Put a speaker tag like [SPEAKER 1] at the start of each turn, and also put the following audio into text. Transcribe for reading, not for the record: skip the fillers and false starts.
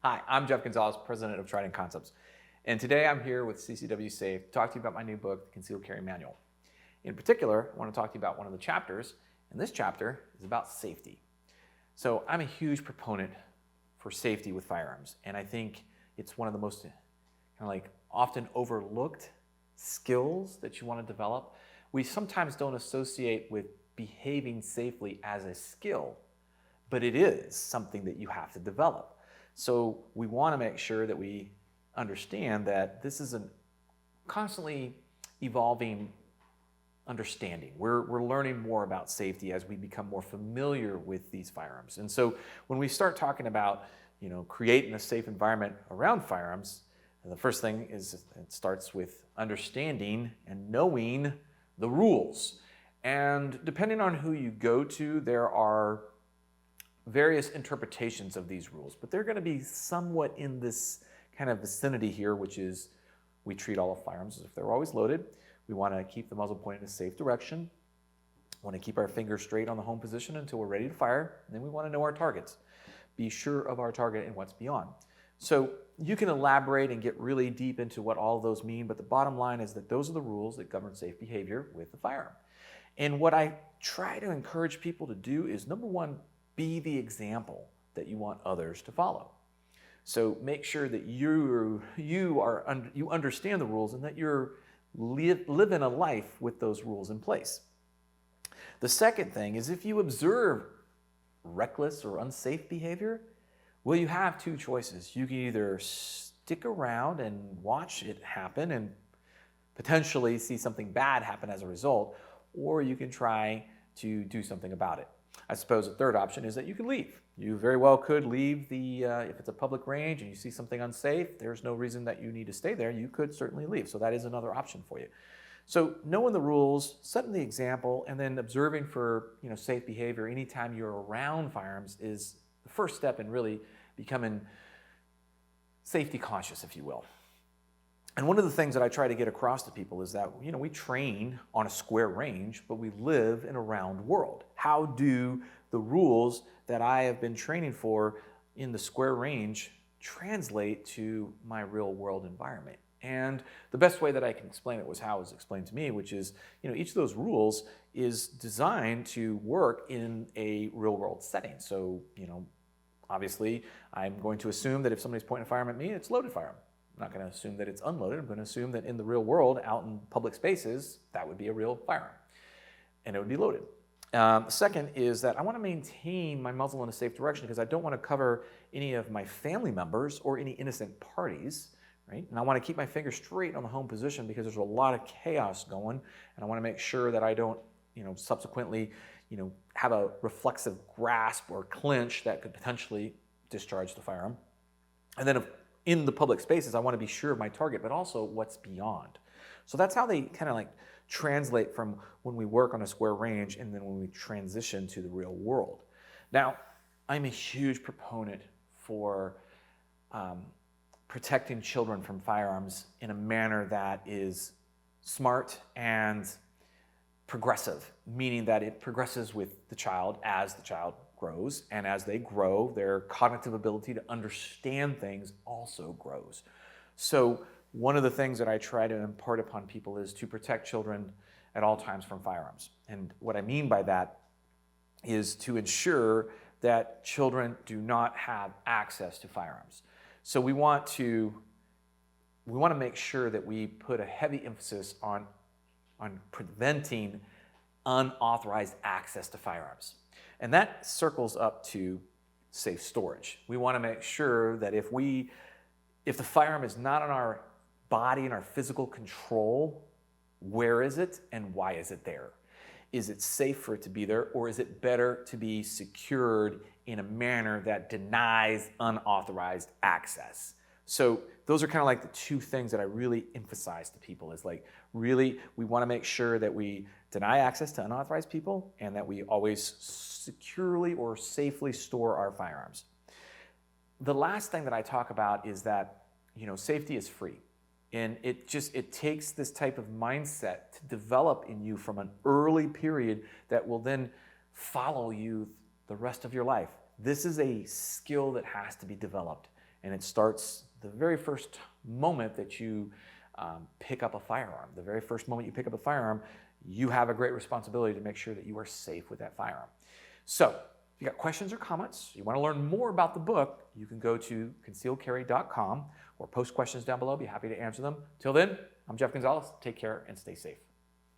[SPEAKER 1] Hi, I'm Jeff Gonzales, president of Trident Concepts, and today I'm here with CCW Safe to talk to you about my new book, The Concealed Carry Manual. In particular, I want to talk to you about one of the chapters, and this chapter is about safety. So I'm a huge proponent for safety with firearms, and I think it's one of the most often overlooked skills that you want to develop. We sometimes don't associate with behaving safely as a skill, but it is something that you have to develop. So we want to make sure that we understand that this is a constantly evolving understanding. We're learning more about safety as we become more familiar with these firearms. And so when we start talking about, creating a safe environment around firearms, the first thing is it starts with understanding and knowing the rules. And depending on who you go to, there are various interpretations of these rules, but they're going to be somewhat in this kind of vicinity here, which is we treat all of firearms as if they're always loaded. We want to keep the muzzle pointed in a safe direction. We want to keep our fingers straight on the home position until we're ready to fire. And then we want to know our targets. Be sure of our target and what's beyond. So you can elaborate and get really deep into what all of those mean, but the bottom line is that those are the rules that govern safe behavior with the firearm. And what I try to encourage people to do is, number one, be the example that you want others to follow. So make sure that you understand the rules and that you're living a life with those rules in place. The second thing is, if you observe reckless or unsafe behavior, well, you have two choices. You can either stick around and watch it happen and potentially see something bad happen as a result, or you can try to do something about it. I suppose a third option is that you can leave. You very well could leave if it's a public range and you see something unsafe, there's no reason that you need to stay there. You could certainly leave. So that is another option for you. So knowing the rules, setting the example, and then observing for safe behavior anytime you're around firearms is the first step in really becoming safety conscious, if you will. And one of the things that I try to get across to people is that, we train on a square range, but we live in a round world. How do the rules that I have been training for in the square range translate to my real world environment? And the best way that I can explain it was how it was explained to me, which is, each of those rules is designed to work in a real world setting. So, obviously, I'm going to assume that if somebody's pointing a firearm at me, it's a loaded firearm. I'm not going to assume that it's unloaded. I'm going to assume that in the real world, out in public spaces, that would be a real firearm, and it would be loaded. Second is that I want to maintain my muzzle in a safe direction because I don't want to cover any of my family members or any innocent parties, right? And I want to keep my finger straight on the home position because there's a lot of chaos going, and I want to make sure that I don't, subsequently, have a reflexive grasp or clinch that could potentially discharge the firearm. And then in the public spaces, I want to be sure of my target, but also what's beyond. So that's how they kind of translate from when we work on a square range and then when we transition to the real world. Now, I'm a huge proponent for protecting children from firearms in a manner that is smart and progressive, meaning that it progresses with the child as the child grows, and as they grow, their cognitive ability to understand things also grows. So one of the things that I try to impart upon people is to protect children at all times from firearms. And what I mean by that is to ensure that children do not have access to firearms. So we want to make sure that we put a heavy emphasis on preventing unauthorized access to firearms. And that circles up to safe storage. We want to make sure that if the firearm is not in our body and our physical control, where is it and why is it there? Is it safe for it to be there, or is it better to be secured in a manner that denies unauthorized access? So those are kind of like the two things that I really emphasize to people is really we want to make sure that we deny access to unauthorized people and that we always securely or safely store our firearms. The last thing that I talk about is that, safety is free. And it takes this type of mindset to develop in you from an early period that will then follow you the rest of your life. This is a skill that has to be developed. And it starts the very first moment that you pick up a firearm. The very first moment you pick up a firearm, you have a great responsibility to make sure that you are safe with that firearm. So, if you got questions or comments, you want to learn more about the book, you can go to concealedcarry.com or post questions down below. I'll be happy to answer them. Till then, I'm Jeff Gonzales. Take care and stay safe.